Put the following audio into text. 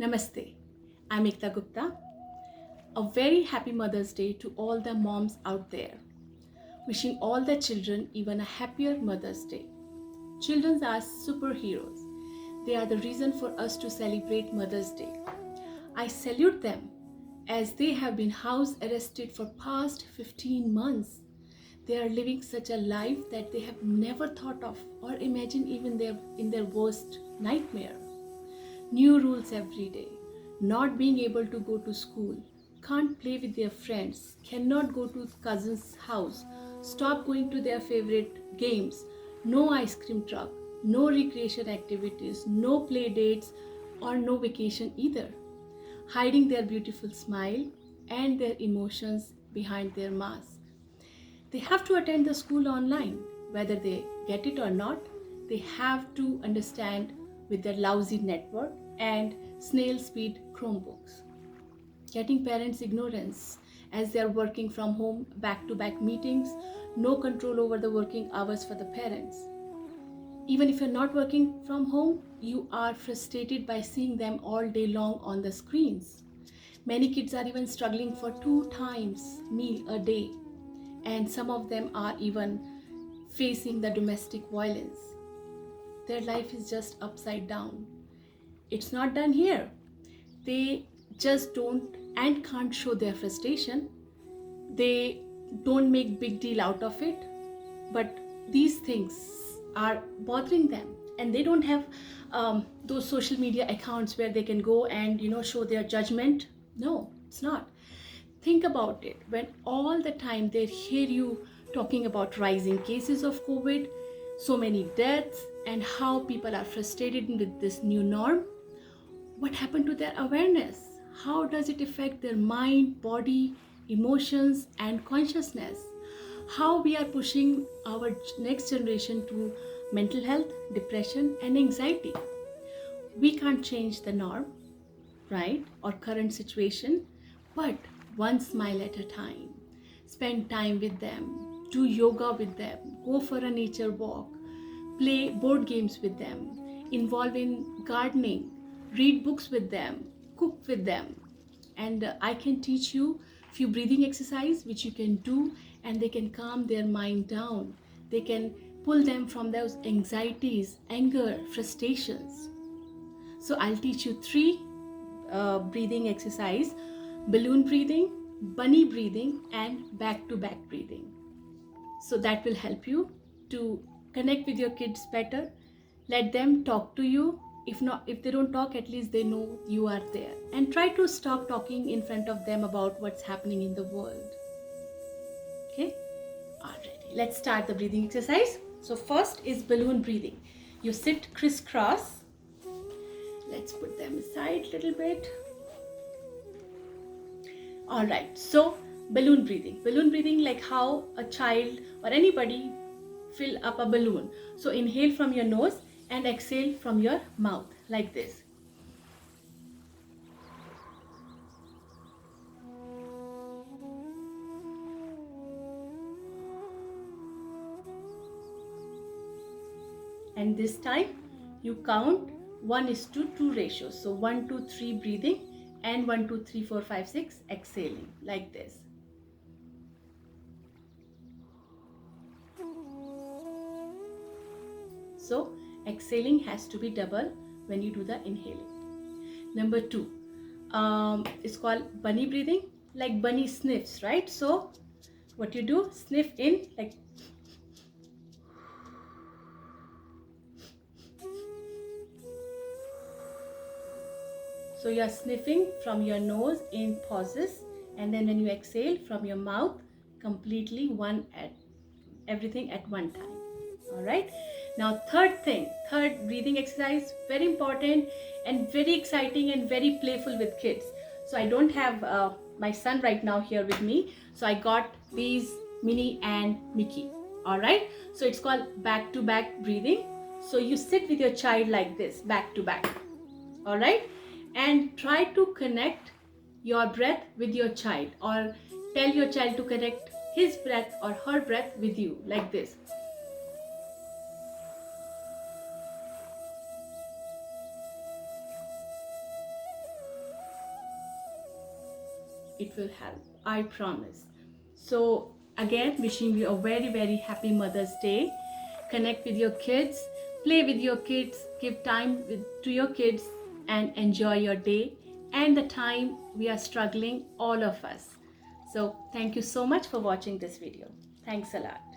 Namaste. I'm Ekta Gupta. A very happy Mother's Day to all the moms out there. Wishing all the children even a happier Mother's Day. Children are superheroes. They are the reason for us to celebrate Mother's Day. I salute them as they have been house arrested for past 15 months. They are living such a life that they have never thought of or imagined even in their worst nightmare. New rules every day, not being able to go to school, can't play with their friends, cannot go to cousin's house, stop going to their favorite games, no ice cream truck, no recreation activities, no play dates, or no vacation either. Hiding their beautiful smile and their emotions behind their mask. They have to attend the school online, whether they get it or not. They have to understand with their lousy network and snail speed Chromebooks. Getting parents' ignorance as they are working from home, back to back meetings, no control over the working hours for the parents. Even if you're not working from home, you are frustrated by seeing them all day long on the screens. Many kids are even struggling for 2 times meal a day, and some of them are even facing the domestic violence. Their life is just upside down. It's not done here. They just don't and can't show their frustration. They don't make big deal out of it, but these things are bothering them, and they don't have those social media accounts where they can go and show their judgment. No, it's not. Think about it. When all the time they hear you talking about rising cases of COVID, so many deaths, and how people are frustrated with this new norm, what happened to their awareness? How does it affect their mind, body, emotions, and consciousness? How we are pushing our next generation to mental health, depression, and anxiety? We can't change the norm, right, or current situation, but one smile at a time. Spend time with them, do yoga with them, go for a nature walk, play board games with them, involve in gardening, read books with them, cook with them. And I can teach you few breathing exercise which you can do, and they can calm their mind down. They can pull them from those anxieties, anger, frustrations. So I'll teach you 3 breathing exercise: balloon breathing, bunny breathing, and back to back breathing. So that will help you to connect with your kids better. Let them talk to you. If they don't talk, at least they know you are there. And try to stop talking in front of them about what's happening in the world. Okay? Alrighty. Let's start the breathing exercise. So first is balloon breathing. You sit crisscross. Let's put them aside a little bit. All right, so balloon breathing like how a child or anybody fill up a balloon. So inhale from your nose and exhale from your mouth like this. And this time you count 1:2 ratio. So 1, 2, 3 breathing, and 1, 2, 3, 4, 5, 6 exhaling like this. So exhaling has to be double when you do the inhaling. Number 2, it's called bunny breathing, like bunny sniffs, right? So what you do, sniff in like, so you are sniffing from your nose in pauses, and then when you exhale from your mouth completely, everything at one time. All right, now third breathing exercise, very important and very exciting and very playful with kids. So I don't have my son right now here with me, so I got these Minnie and Mickey. All right, so it's called back to back breathing. So you sit with your child like this, back to back. All right, and try to connect your breath with your child, or tell your child to connect his breath or her breath with you like this. it will help. I promise. So again, wishing you a very happy Mother's Day. Connect with your kids, play with your kids, give time to your kids, and enjoy your day and the time we are struggling, all of us. So thank you so much for watching this video. Thanks a lot.